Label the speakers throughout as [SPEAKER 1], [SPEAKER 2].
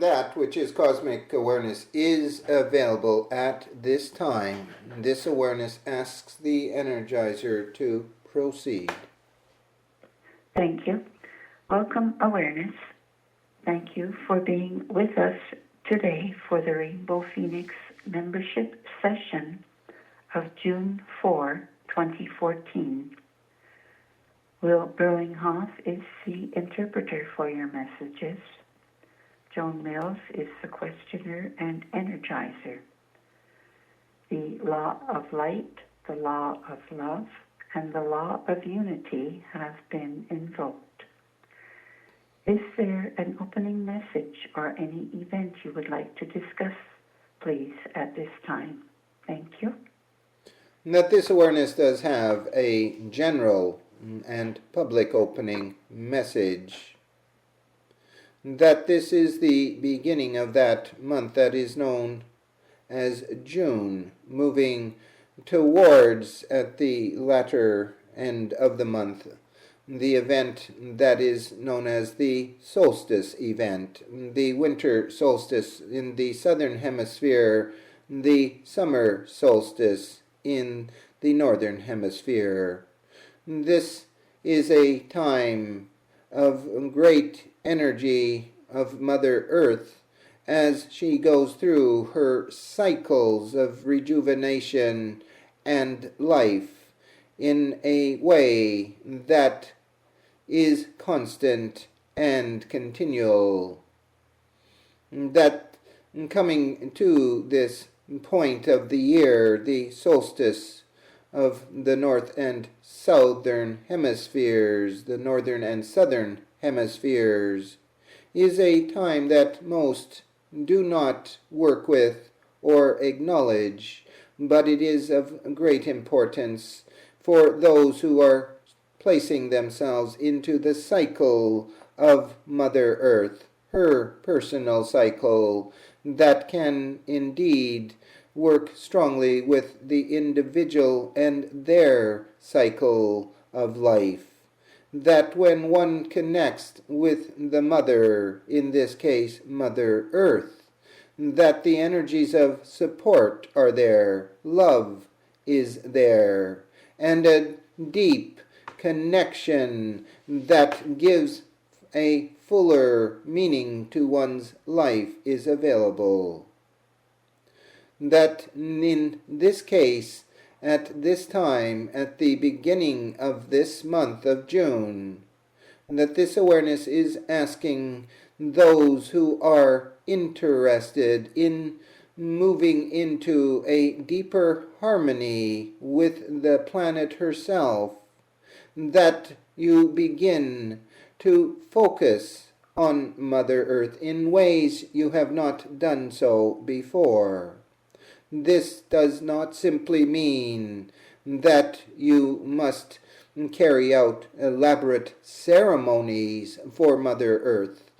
[SPEAKER 1] that which is cosmic awareness is available at this time. This awareness asks the energizer to proceed.
[SPEAKER 2] Thank you. Welcome, awareness. Thank you for being with us today for the Rainbow Phoenix membership session of June 4, 2014. Will Burlinghoff is the interpreter for your messages. Joan Mills is the questioner and energizer. The law of light, the law of love, and the law of unity have been invoked. Is there an opening message or any event you would like to discuss, please, at this time? Thank you.
[SPEAKER 1] That this awareness does have a general and public opening message. That this is the beginning of that month that is known as June, moving towards, at the latter end of the month, the event that is known as the solstice event, the winter solstice in the southern hemisphere, the summer solstice in the northern hemisphere. This is a time of great energy of Mother Earth as she goes through her cycles of rejuvenation and life in a way that is constant and continual. That coming to this point of the year, the solstice of the north and southern hemispheres, the northern and southern hemispheres, is a time that most do not work with or acknowledge, but it is of great importance for those who are placing themselves into the cycle of Mother Earth, her personal cycle, that can indeed work strongly with the individual and their cycle of life. That when one connects with the Mother, in this case Mother Earth, that the energies of support are there, love is there, and a deep connection that gives a fuller meaning to one's life is available. That in this case, at this time, at the beginning of this month of June, that this awareness is asking those who are interested in moving into a deeper harmony with the planet herself, that you begin to focus on Mother Earth in ways you have not done so before. This does not simply mean that you must carry out elaborate ceremonies for Mother Earth,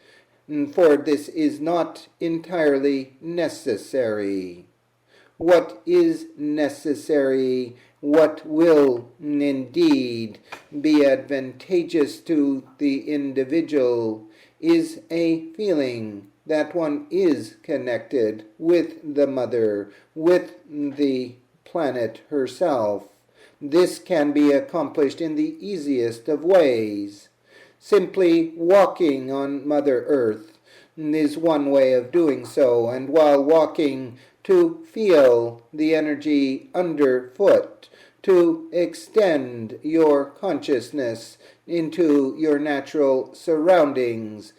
[SPEAKER 1] for this is not entirely necessary. What is necessary, what will indeed be advantageous to the individual, is a feeling that one is connected with the Mother, with the planet herself. This can be accomplished in the easiest of ways. Simply walking on Mother Earth is one way of doing so, and while walking, to feel the energy underfoot, to extend your consciousness into your natural surroundings,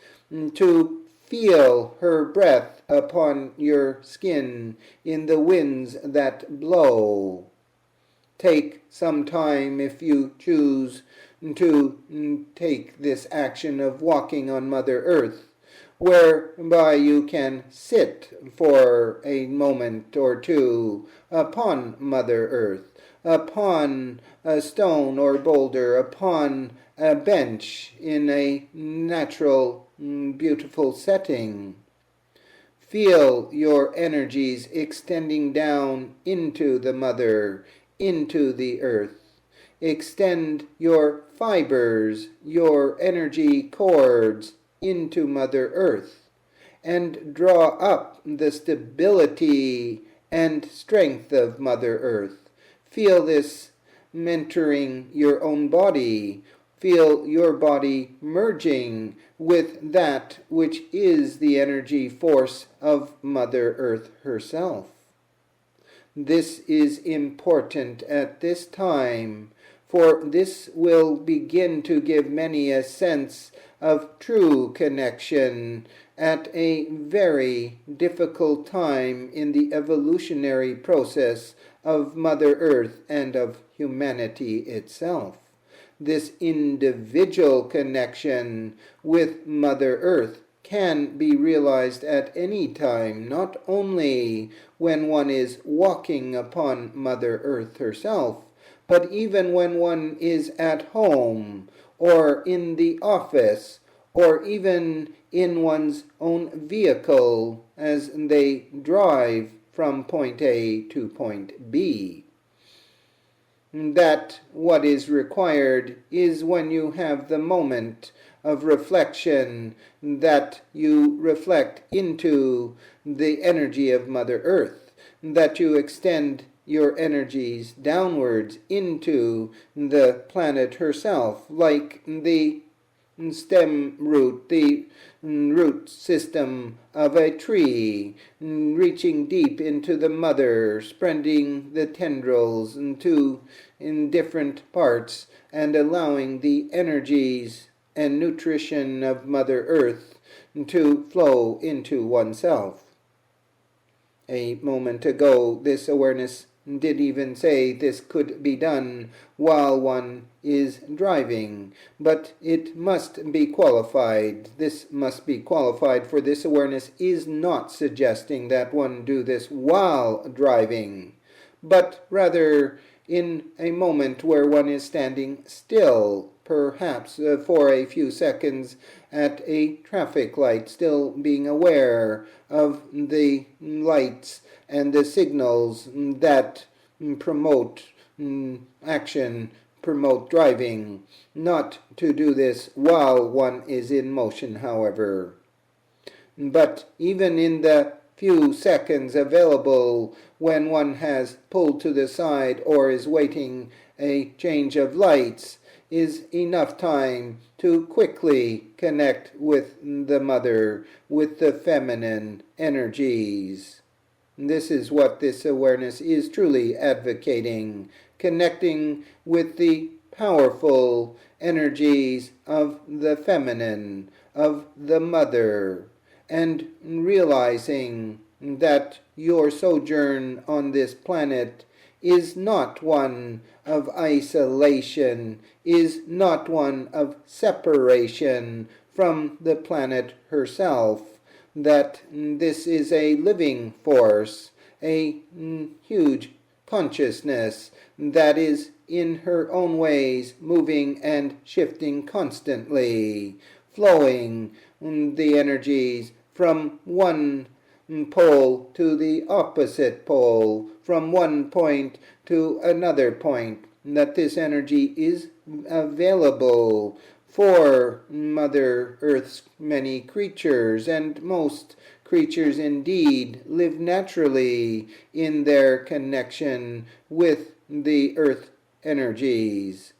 [SPEAKER 1] to feel her breath upon your skin in the winds that blow. Take some time, if you choose, to take this action of walking on Mother Earth, whereby you can sit for a moment or two upon Mother Earth, upon a stone or boulder, upon a bench in a natural, beautiful setting. Feel your energies extending down into the Mother, into the Earth. Extend your fibers, your energy cords into Mother Earth, and draw up the stability and strength of Mother Earth. Feel this mentoring your own body. Feel your body merging with that which is the energy force of Mother Earth herself. This is important at this time, for this will begin to give many a sense of true connection at a very difficult time in the evolutionary process of Mother Earth and of humanity itself. This individual connection with Mother Earth can be realized at any time, not only when one is walking upon Mother Earth herself, but even when one is at home, or in the office, or even in one's own vehicle as they drive from point A to point B. That what is required is when you have the moment of reflection, that you reflect into the energy of Mother Earth, that you extend your energies downwards into the planet herself, like the stem root, the root system of a tree, reaching deep into the mother, spreading the tendrils in different parts, and allowing the energies and nutrition of Mother Earth to flow into oneself. A moment ago, this awareness did even say this could be done while one is driving, but it must be qualified. This must be qualified, for this awareness is not suggesting that one do this while driving, but rather in a moment where one is standing still, perhaps for a few seconds at a traffic light, still being aware of the lights and the signals that promote action, promote driving. Not to do this while one is in motion, however. But even in the few seconds available when one has pulled to the side or is waiting a change of lights, is enough time to quickly connect with the mother, with the feminine energies. This is what this awareness is truly advocating, connecting with the powerful energies of the feminine, of the mother, and realizing that your sojourn on this planet is not one of isolation, is not one of separation from the planet herself, that this is a living force, a huge consciousness that is in her own ways moving and shifting constantly, flowing the energies from one pole to the opposite pole, from one point to another point, that this energy is available for Mother Earth's many creatures, and most creatures indeed live naturally in their connection with the Earth energies.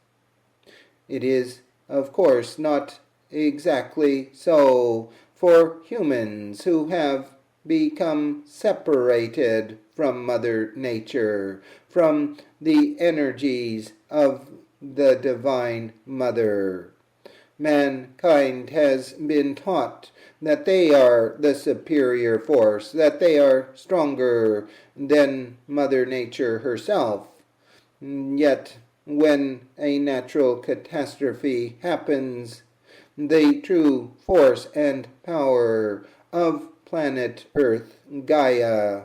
[SPEAKER 1] It is, of course, not exactly so for humans who have become separated from Mother Nature, from the energies of the Divine Mother. Mankind has been taught that they are the superior force, that they are stronger than Mother Nature herself. Yet, when a natural catastrophe happens, the true force and power of planet Earth, Gaia,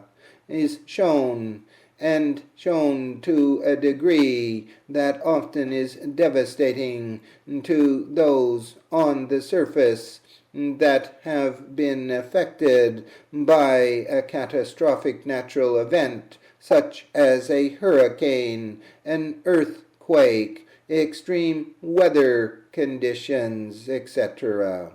[SPEAKER 1] is shown, and shown to a degree that often is devastating to those on the surface that have been affected by a catastrophic natural event, such as a hurricane, an earthquake, extreme weather conditions, etc.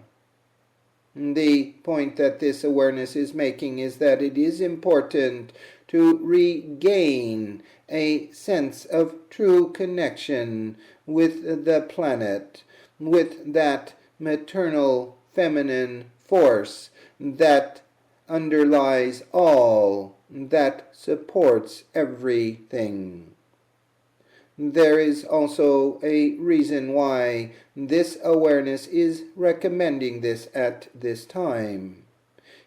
[SPEAKER 1] The point that this awareness is making is that it is important to regain a sense of true connection with the planet, with that maternal feminine force that underlies all, that supports everything. There is also a reason why this awareness is recommending this at this time.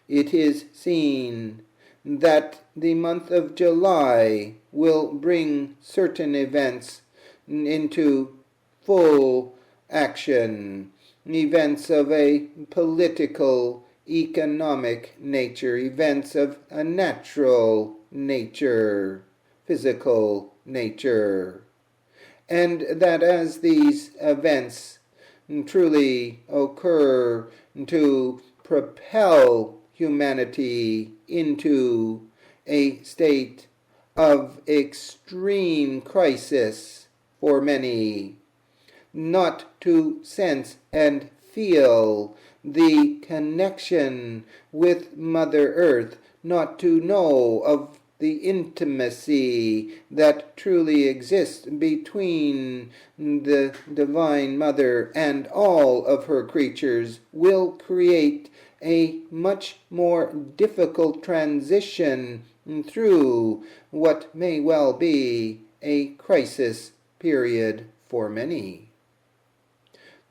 [SPEAKER 1] It is seen that the month of July will bring certain events into full action, events of a political, economic nature, events of a natural nature, physical nature. And that as these events truly occur to propel humanity into a state of extreme crisis for many, not to sense and feel the connection with Mother Earth, not to know of the intimacy that truly exists between the Divine Mother and all of her creatures, will create a much more difficult transition through what may well be a crisis period for many.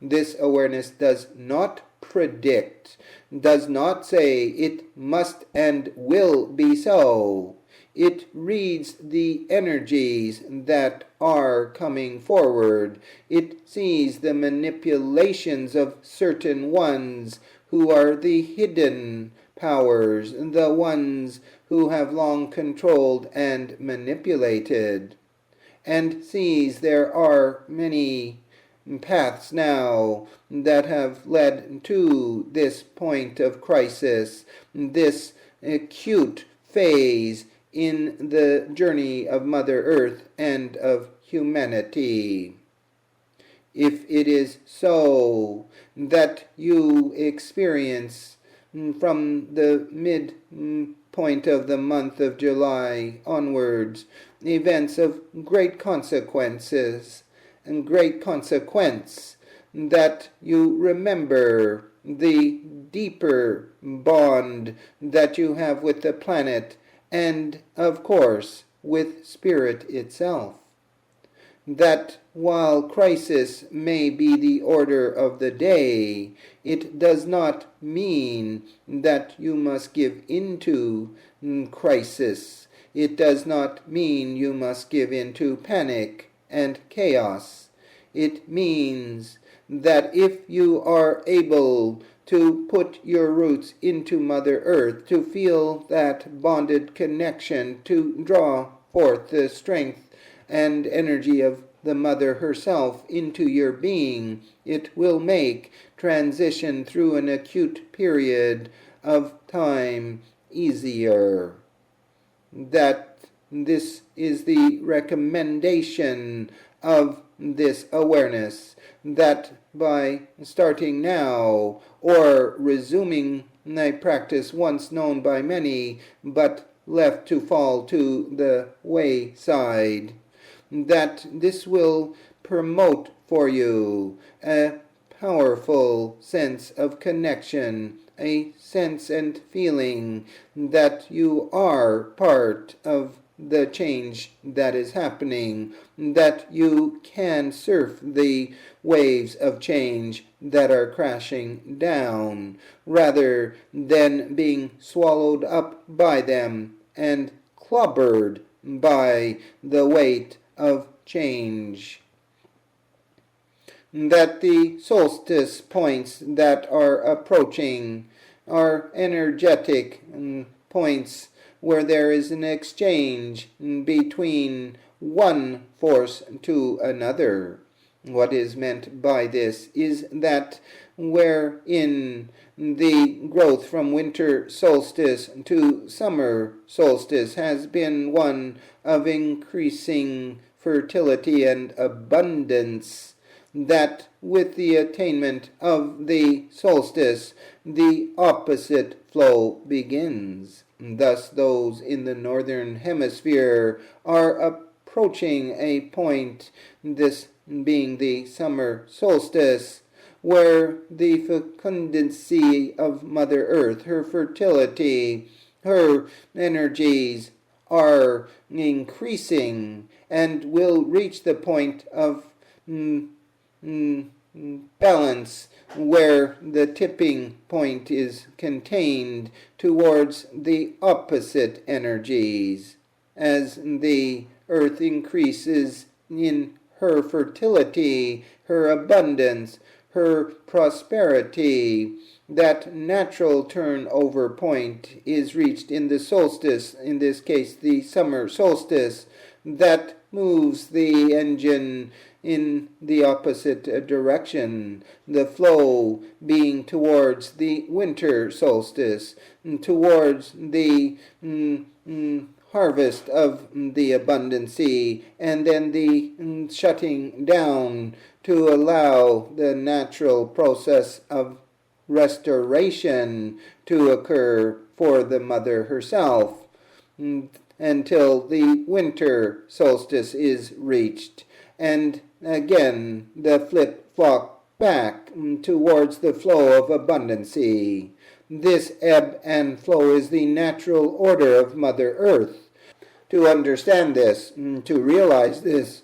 [SPEAKER 1] This awareness does not predict, does not say it must and will be so. It reads the energies that are coming forward. It sees the manipulations of certain ones who are the hidden powers, the ones who have long controlled and manipulated, and sees there are many paths now that have led to this point of crisis, this acute phase in the journey of Mother Earth and of humanity. If it is so that you experience from the midpoint of the month of July onwards events of great consequences and great consequence, that you remember the deeper bond that you have with the planet and, of course, with Spirit itself. That while crisis may be the order of the day, it does not mean that you must give into crisis. It does not mean you must give into panic and chaos. It means that if you are able to put your roots into Mother Earth, to feel that bonded connection, to draw forth the strength and energy of the Mother herself into your being, it will make transition through an acute period of time easier. That this is the recommendation of this awareness, that by starting now or resuming a practice once known by many but left to fall to the wayside, that this will promote for you a powerful sense of connection, a sense and feeling that you are part of the change that is happening, that you can surf the waves of change that are crashing down, rather than being swallowed up by them and clobbered by the weight of change. That the solstice points that are approaching are energetic points where there is an exchange between one force to another. What is meant by this is that wherein the growth from winter solstice to summer solstice has been one of increasing fertility and abundance, that with the attainment of the solstice, the opposite flow begins. Thus, those in the northern hemisphere are approaching a point, this being the summer solstice, where the fecundency of Mother Earth, her fertility, her energies are increasing and will reach the point of balance, where the tipping point is contained towards the opposite energies. As the earth increases in her fertility, her abundance, her prosperity, that natural turnover point is reached in the solstice, in this case the summer solstice, that moves the engine in the opposite direction, the flow being towards the winter solstice, towards the harvest of the abundancy, and then the shutting down to allow the natural process of restoration to occur for the mother herself until the winter solstice is reached. And again, the flip-flop back towards the flow of abundancy. This ebb and flow is the natural order of Mother Earth. To understand this, to realize this,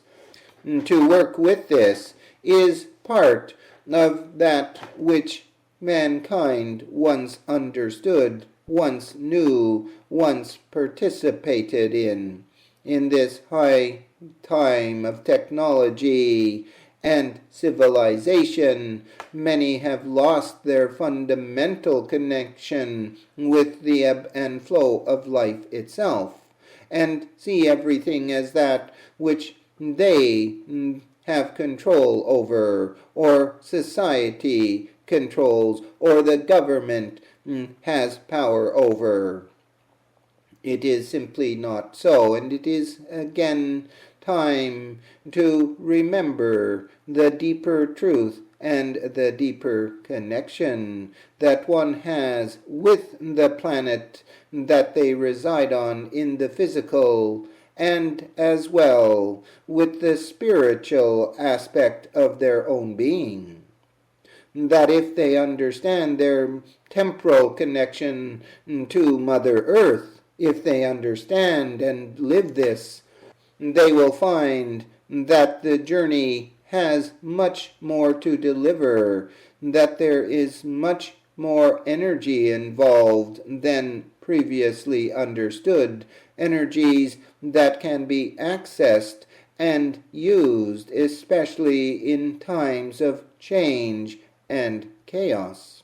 [SPEAKER 1] to work with this, is part of that which mankind once understood, once knew, once participated in this high time of technology and civilization. Many have lost their fundamental connection with the ebb and flow of life itself, and see everything as that which they have control over, or society controls, or the government has power over. It is simply not so, and it is again time to remember the deeper truth and the deeper connection that one has with the planet that they reside on in the physical, and as well with the spiritual aspect of their own being. That if they understand their temporal connection to Mother Earth, if they understand and live this, they will find that the journey has much more to deliver, that there is much more energy involved than previously understood, energies that can be accessed and used, especially in times of change and chaos.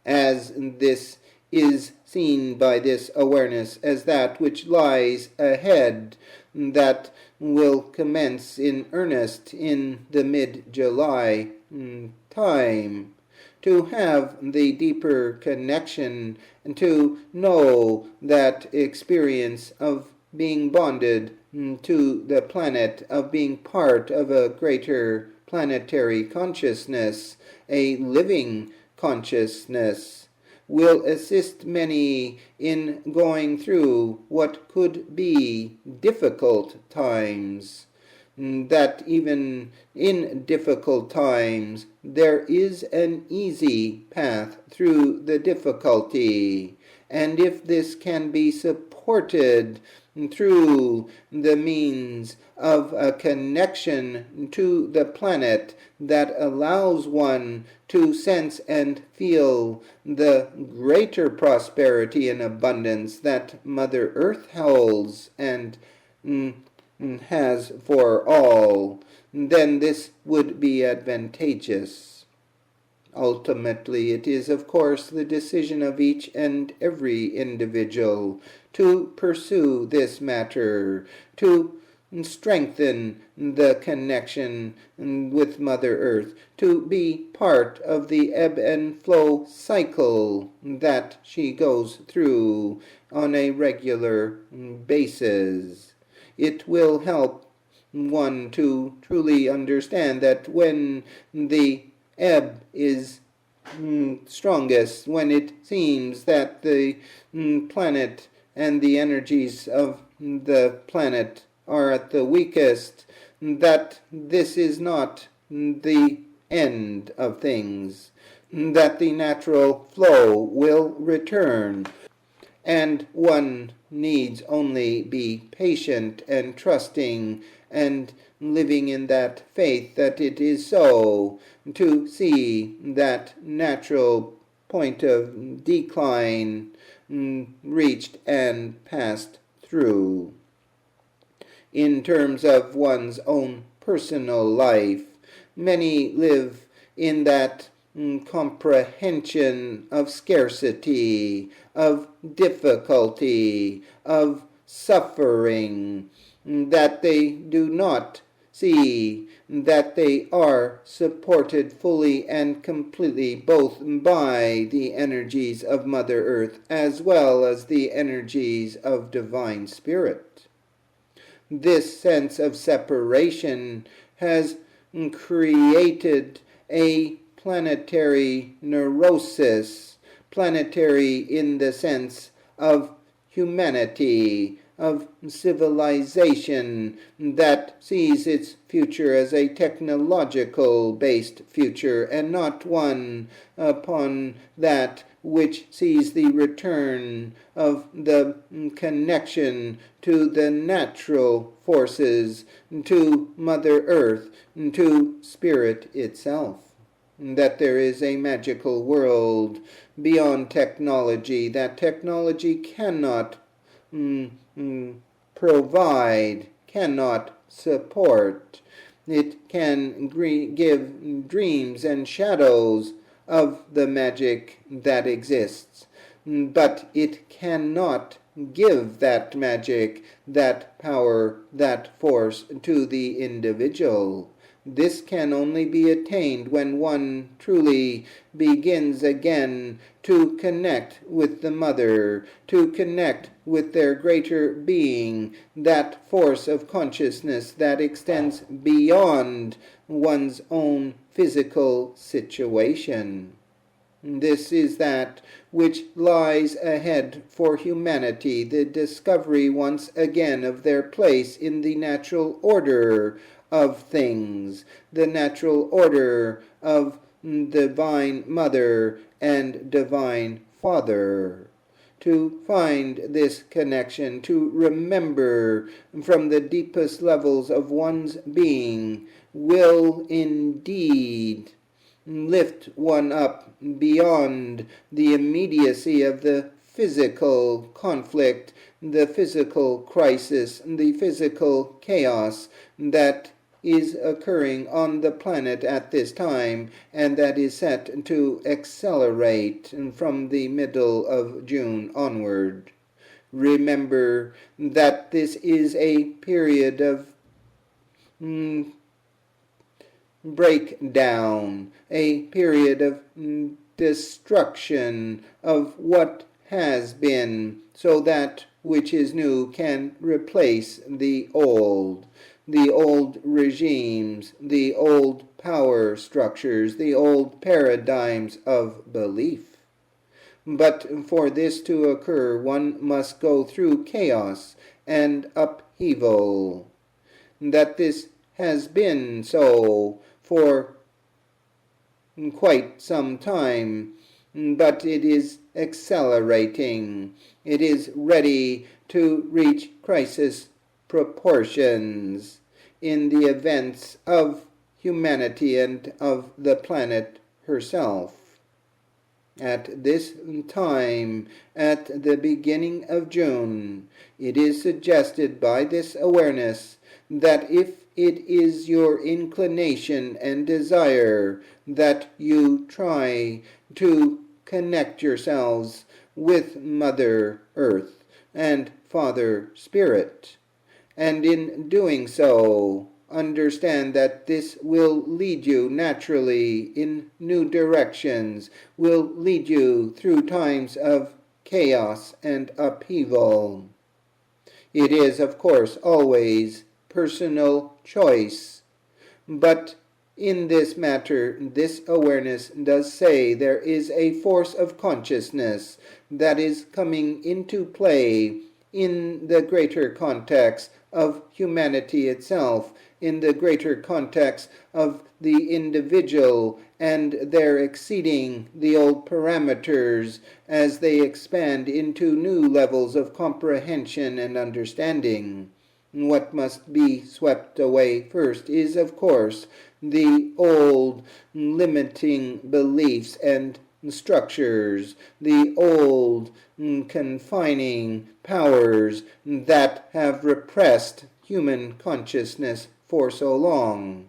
[SPEAKER 1] As this is seen by this awareness as that which lies ahead, that will commence in earnest in the mid-July time, to have the deeper connection and to know that experience of being bonded to the planet, of being part of a greater planetary consciousness, a living consciousness, will assist many in going through what could be difficult times. That even in difficult times there is an easy path through the difficulty, and if this can be supported through the means of a connection to the planet that allows one to sense and feel the greater prosperity and abundance that Mother Earth holds and has for all, then this would be advantageous. Ultimately, it is, of course, the decision of each and every individual to pursue this matter, to strengthen the connection with Mother Earth, to be part of the ebb and flow cycle that she goes through on a regular basis. It will help one to truly understand that when the ebb is strongest, when it seems that the planet and the energies of the planet are at the weakest, that this is not the end of things, that the natural flow will return, and one needs only be patient and trusting and living in that faith that it is so, to see that natural point of decline reached and passed through. In terms of one's own personal life, many live in that comprehension of scarcity, of difficulty, of suffering, that they do not see that they are supported fully and completely both by the energies of Mother Earth as well as the energies of Divine Spirit. This sense of separation has created a planetary neurosis, planetary in the sense of humanity, of civilization that sees its future as a technological-based future and not one upon that which sees the return of the connection to the natural forces, to Mother Earth, to Spirit itself. That there is a magical world beyond technology, that technology cannot provide, cannot support. It can give dreams and shadows of the magic that exists, but it cannot give that magic, that power, that force to the individual. This can only be attained when one truly begins again to connect with the Mother, to connect with their greater being, that force of consciousness that extends beyond one's own physical situation. This is that which lies ahead for humanity, the discovery once again of their place in the natural order of things, the natural order of Divine Mother and Divine Father. To find this connection, to remember from the deepest levels of one's being, will indeed lift one up beyond the immediacy of the physical conflict, the physical crisis, the physical chaos that is occurring on the planet at this time, and that is set to accelerate from the middle of June onward. Remember that this is a period of breakdown, a period of destruction of what has been, so that which is new can replace the old regimes, the old power structures, the old paradigms of belief. But for this to occur, one must go through chaos and upheaval. That this has been so for quite some time, but it is accelerating. It is ready to reach crisis proportions in the events of humanity and of the planet herself. At this time, at the beginning of June, it is suggested by this awareness that if it is your inclination and desire that you try to connect yourselves with Mother Earth and Father Spirit, and in doing so, understand that this will lead you naturally in new directions, will lead you through times of chaos and upheaval. It is, of course, always personal choice. But in this matter, this awareness does say there is a force of consciousness that is coming into play in the greater context of humanity itself, in the greater context of the individual, and they're exceeding the old parameters as they expand into new levels of comprehension and understanding. What must be swept away first is, of course, the old limiting beliefs and structures, the old confining powers that have repressed human consciousness for so long.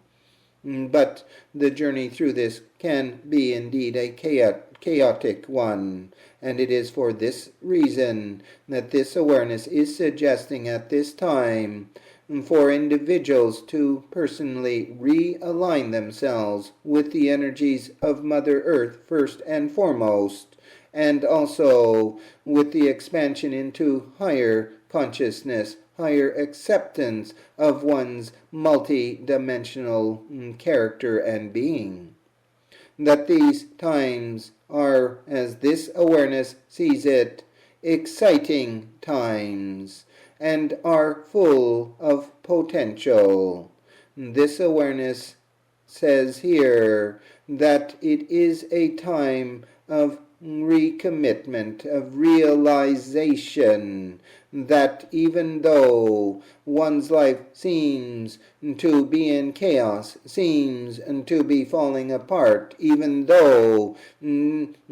[SPEAKER 1] But the journey through this can be indeed a chaotic one, and it is for this reason that this awareness is suggesting at this time for individuals to personally realign themselves with the energies of Mother Earth first and foremost, and also with the expansion into higher consciousness, higher acceptance of one's multi-dimensional character and being. That these times are, as this awareness sees it, exciting times, and are full of potential. This awareness says here that it is a time of recommitment, of realization, that even though one's life seems to be in chaos, seems to be falling apart, even though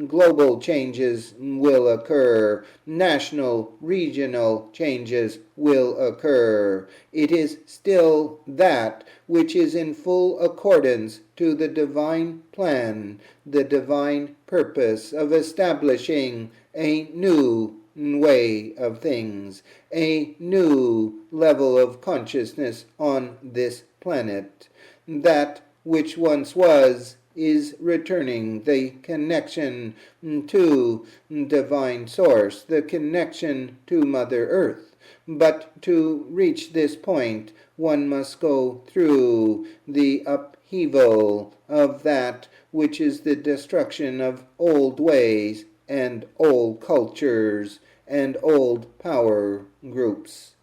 [SPEAKER 1] global changes will occur, national, regional changes will occur, it is still that which is in full accordance to the divine plan, the divine purpose of establishing a new way of things, a new level of consciousness on this planet. That which once was is returning, the connection to divine source, the connection to Mother Earth. But to reach this point, one must go through the upheaval of that which is the destruction of old ways and old cultures and old power groups.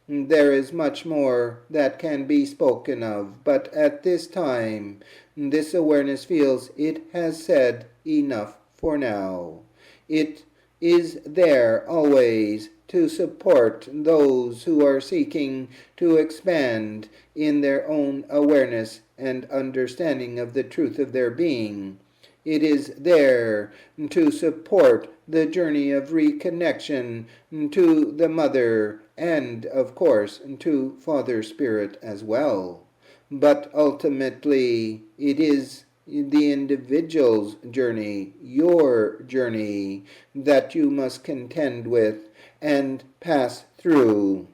[SPEAKER 1] There is much more that can be spoken of, but at this time, this awareness feels it has said enough for now. It is there always to support those who are seeking to expand in their own awareness and understanding of the truth of their being. It is there to support the journey of reconnection to the Mother and, of course, to Father Spirit as well. But ultimately, it is the individual's journey, your journey, that you must contend with and pass through.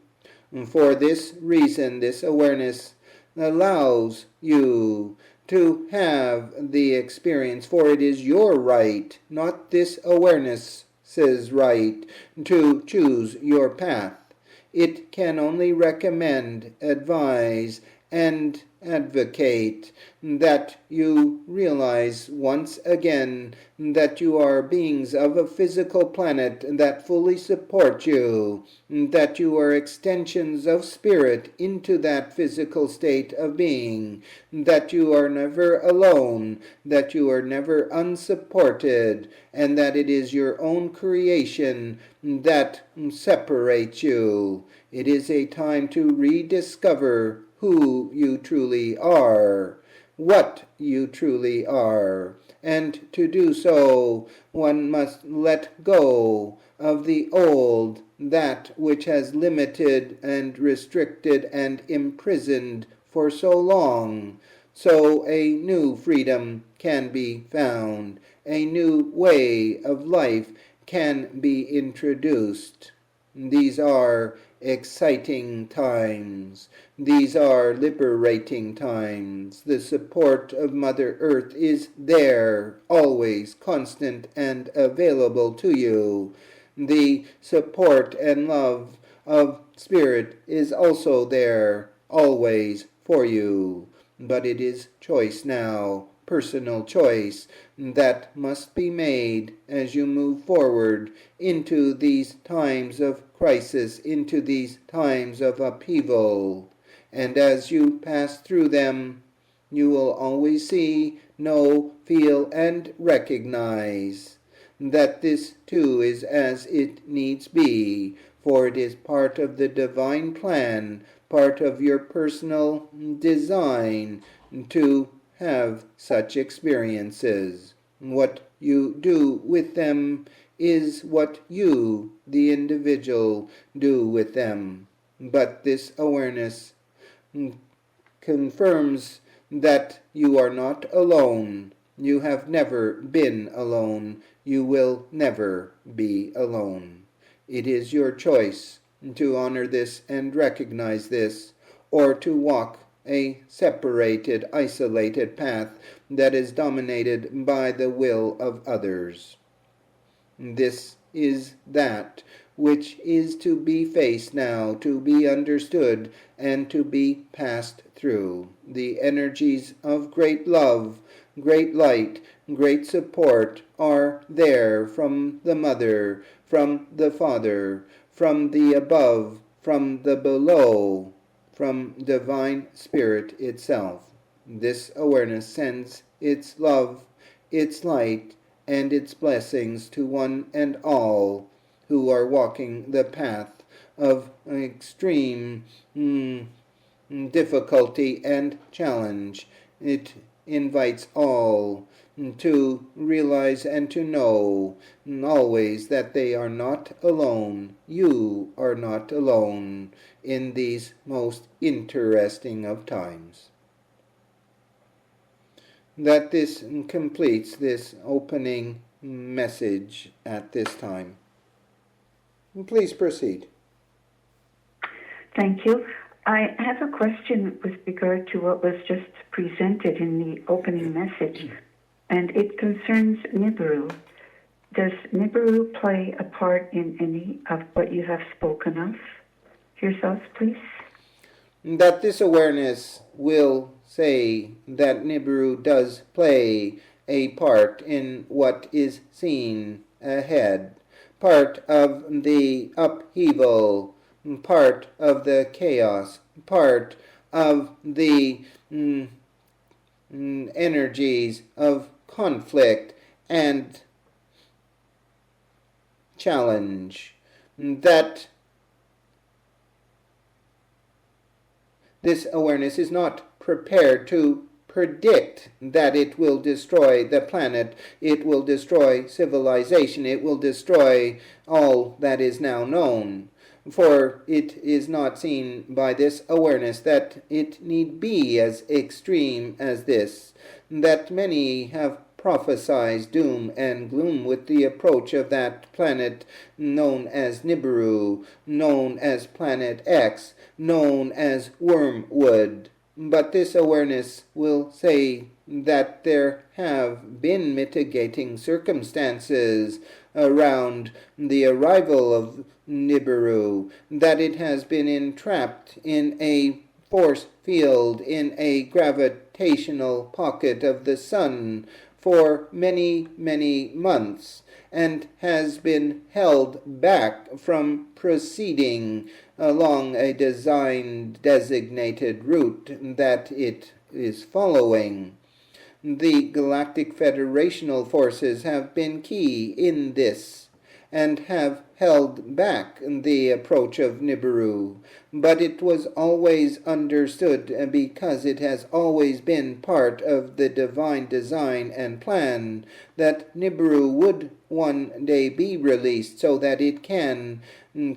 [SPEAKER 1] For this reason, this awareness allows you to have the experience, for it is your right, not this awareness's right, to choose your path. It can only recommend, advise, and advocate that you realize once again that you are beings of a physical planet that fully support you, that you are extensions of spirit into that physical state of being, that you are never alone, that you are never unsupported, and that it is your own creation that separates you. It is a time to rediscover who you truly are, what you truly are, and to do so, one must let go of the old, that which has limited and restricted and imprisoned for so long, so a new freedom can be found, a new way of life can be introduced. These are exciting times. These are liberating times. The support of Mother Earth is there, always constant and available to you. The support and love of Spirit is also there, always for you. But it is choice now, personal choice, that must be made as you move forward into these times of crisis, into these times of upheaval. And as you pass through them, you will always see, know, feel, and recognize that this too is as it needs be, for it is part of the divine plan, part of your personal design to have such experiences. What you do with them is what you, the individual, do with them. But this awareness confirms that you are not alone. You have never been alone. You will never be alone. It is your choice to honor this and recognize this, or to walk a separated, isolated path that is dominated by the will of others. This is that which is to be faced now, to be understood, and to be passed through. The energies of great love, great light, great support are there from the Mother, from the Father, from the above, from the below, from Divine Spirit itself. This awareness sends its love, its light, and its blessings to one and all who are walking the path of extreme difficulty and challenge. It invites all to realize and to know always that they are not alone. You are not alone in these most interesting of times. That this completes this opening message at this time. Please proceed.
[SPEAKER 2] Thank you. I have a question with regard to what was just presented in the opening message, and it concerns Niburu. Does Nibiru play a part in any of what you have spoken of? Yourself, please.
[SPEAKER 1] That this awareness will say that Nibiru does play a part in what is seen ahead, part of the upheaval, part of the chaos, part of the energies of conflict and challenge. That this awareness is not prepared to predict that it will destroy the planet, it will destroy civilization, it will destroy all that is now known. For it is not seen by this awareness that it need be as extreme as this, that many have prophesied doom and gloom with the approach of that planet known as Nibiru, known as Planet X, known as Wormwood. But this awareness will say that there have been mitigating circumstances around the arrival of Nibiru, that it has been entrapped in a force field, in a gravitational pocket of the sun for many, many months, and has been held back from proceeding along a designated route that it is following. The Galactic Federational forces have been key in this, and have held back the approach of Nibiru, but it was always understood because it has always been part of the divine design and plan that Nibiru would one day be released so that it can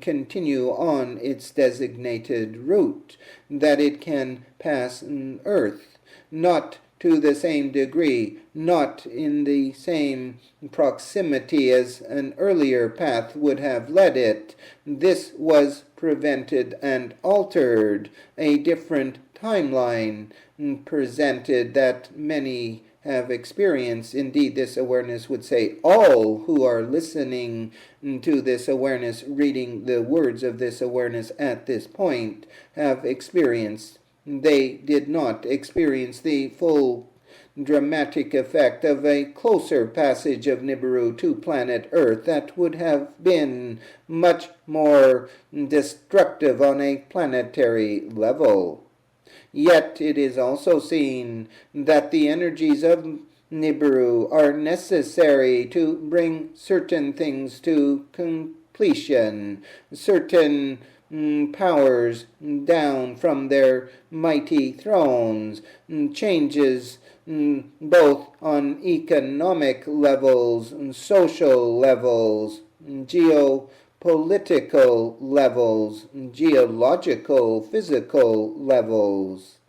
[SPEAKER 1] continue on its designated route, that it can pass Earth, not to the same degree, not in the same proximity as an earlier path would have led it. This was prevented and altered, a different timeline presented that many have experienced. Indeed, this awareness would say all who are listening to this awareness, reading the words of this awareness at this point, have experienced they did not experience the full dramatic effect of a closer passage of Nibiru to planet Earth that would have been much more destructive on a planetary level. Yet it is also seen that the energies of Nibiru are necessary to bring certain things to completion, certain powers down from their mighty thrones, changes both on economic levels, social levels, geopolitical levels, geological, physical levels,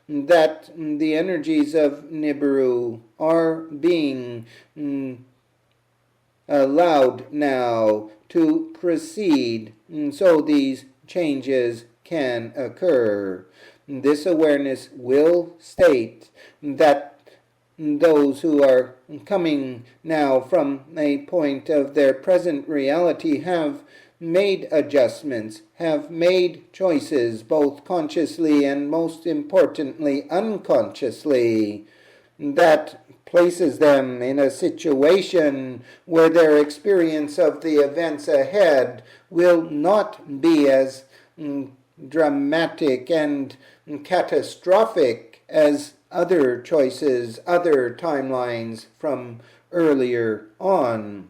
[SPEAKER 1] that the energies of Nibiru are being allowed now to proceed, so these changes can occur. This awareness will state that those who are coming now from a point of their present reality have made adjustments, have made choices, both consciously and most importantly unconsciously, that places them in a situation where their experience of the events ahead will not be as dramatic and catastrophic as other choices, other timelines from earlier on.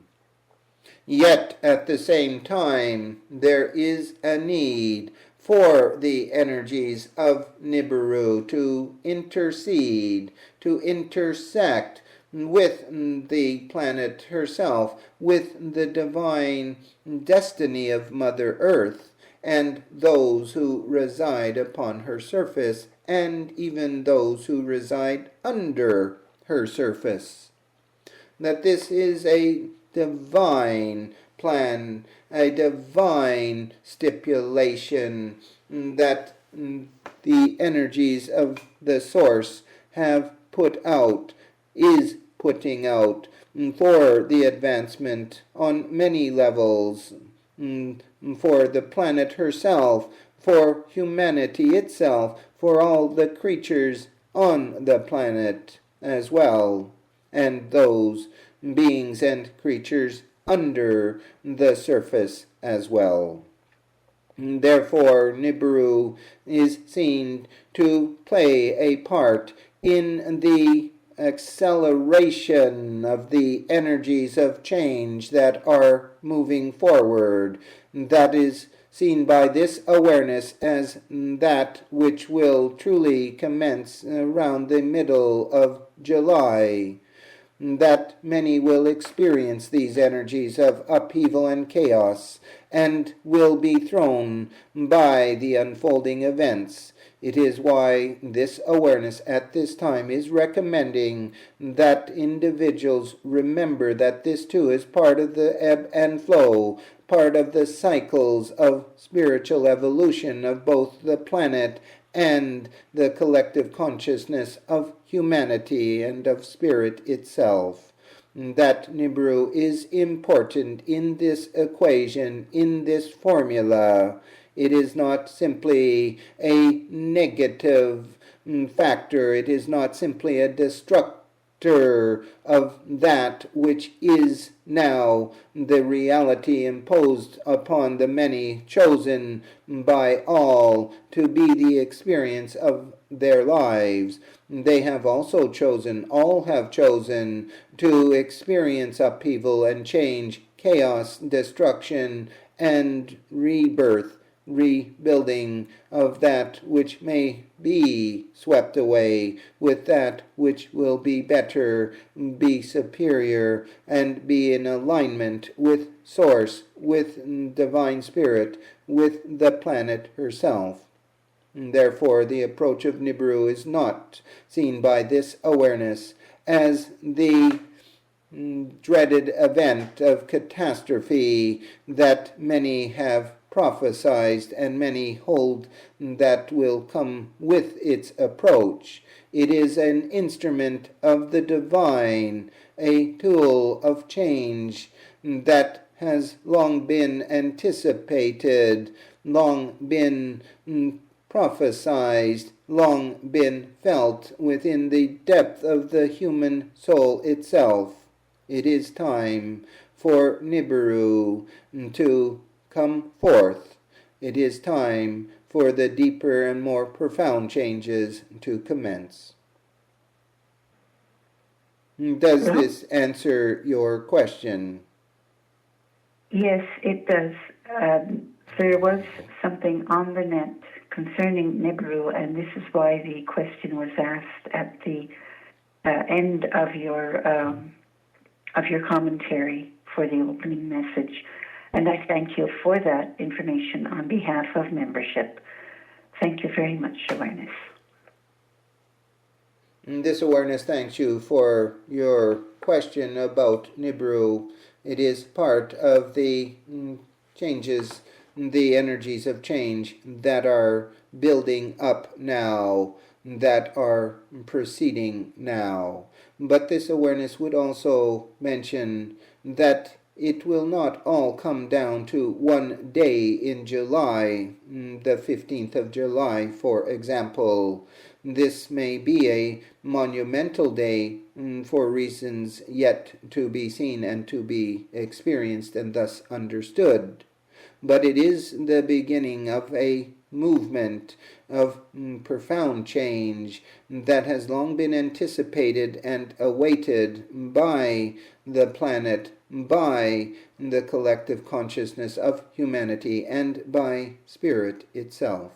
[SPEAKER 1] Yet, at the same time, there is a need for the energies of Nibiru to intercede, to intersect with the planet herself, with the divine destiny of Mother Earth, and those who reside upon her surface, and even those who reside under her surface. That this is a divine plan, a divine stipulation that the energies of the source have put out, is putting out for the advancement on many levels, for the planet herself, for humanity itself, for all the creatures on the planet as well, and those beings and creatures under the surface as well. Therefore, Nibiru is seen to play a part in the acceleration of the energies of change that are moving forward. That is seen by this awareness as that which will truly commence around the middle of July. That many will experience these energies of upheaval and chaos, and will be thrown by the unfolding events. It is why this awareness at this time is recommending that individuals remember that this too is part of the ebb and flow, part of the cycles of spiritual evolution of both the planet and the collective consciousness of humanity and of spirit itself. That Nibiru is important in this equation, in this formula. It is not simply a negative factor. It is not simply a destructor of that which is now the reality imposed upon the many, chosen by all to be the experience of their lives. They have also chosen, all have chosen, to experience upheaval and change, chaos, destruction, and rebirth, rebuilding of that which may be swept away with that which will be better, be superior, and be in alignment with Source, with Divine Spirit, with the planet herself. Therefore, the approach of Nibiru is not seen by this awareness as the dreaded event of catastrophe that many have prophesied and many hold that will come with its approach. It is an instrument of the divine, a tool of change that has long been anticipated, long been prophesied, long been felt within the depth of the human soul itself. It is time for Nibiru to come forth. It is time for the deeper and more profound changes to commence. Does this answer your question?
[SPEAKER 2] Yes, it does. There was something on the net concerning Niburu, and this is why the question was asked at the end of your commentary for the opening message. And I thank you for that information on behalf of membership. Thank you very much, Awareness.
[SPEAKER 1] This awareness thanks you for your question about Niburu. It is part of the changes, the energies of change that are building up now, that are proceeding now. But this awareness would also mention that it will not all come down to one day in July, the 15th of July, for example. This may be a monumental day for reasons yet to be seen and to be experienced and thus understood. But it is the beginning of a movement of profound change that has long been anticipated and awaited by the planet, by the collective consciousness of humanity, and by spirit itself.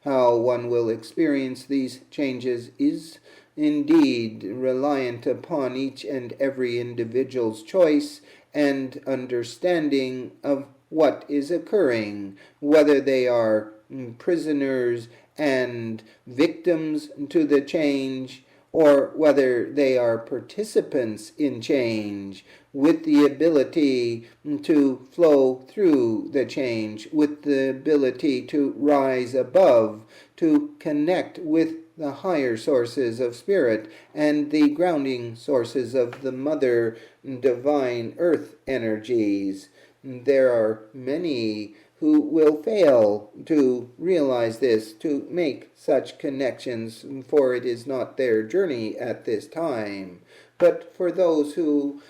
[SPEAKER 1] How one will experience these changes is indeed reliant upon each and every individual's choice and understanding of what is occurring, whether they are prisoners and victims to the change, or whether they are participants in change with the ability to flow through the change, with the ability to rise above, to connect with the higher sources of spirit and the grounding sources of the Mother Divine Earth energies. There are many who will fail to realize this, to make such connections, for it is not their journey at this time. But for those who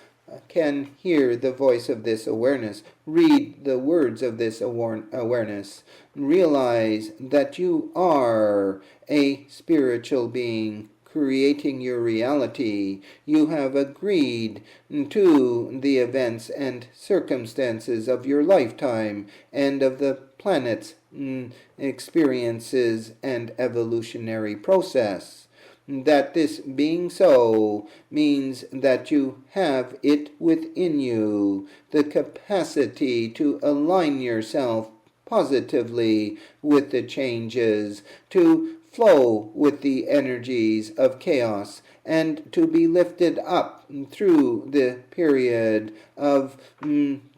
[SPEAKER 1] can hear the voice of this awareness, read the words of this awareness, realize that you are a spiritual being creating your reality. You have agreed to the events and circumstances of your lifetime and of the planet's experiences and evolutionary process. That this being so means that you have it within you, the capacity to align yourself positively with the changes, to flow with the energies of chaos, and to be lifted up through the period of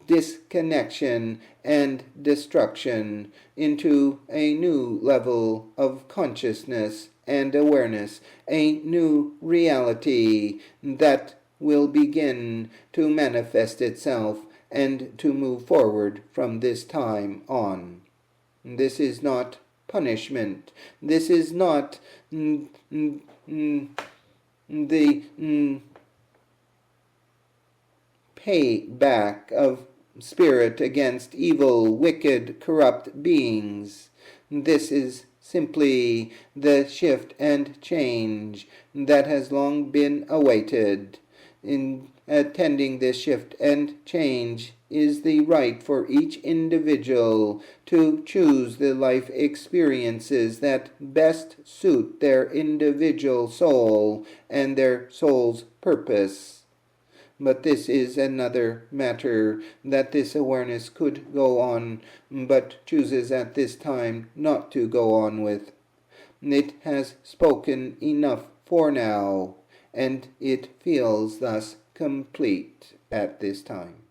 [SPEAKER 1] disconnection and destruction into a new level of consciousness and awareness, a new reality that will begin to manifest itself and to move forward from this time on. This is not punishment. This is not the payback of spirit against evil, wicked, corrupt beings. This is simply the shift and change that has long been awaited. In attending this shift and change is the right for each individual to choose the life experiences that best suit their individual soul and their soul's purpose. But this is another matter that this awareness could go on, but chooses at this time not to go on with. It has spoken enough for now, and it feels thus complete at this time.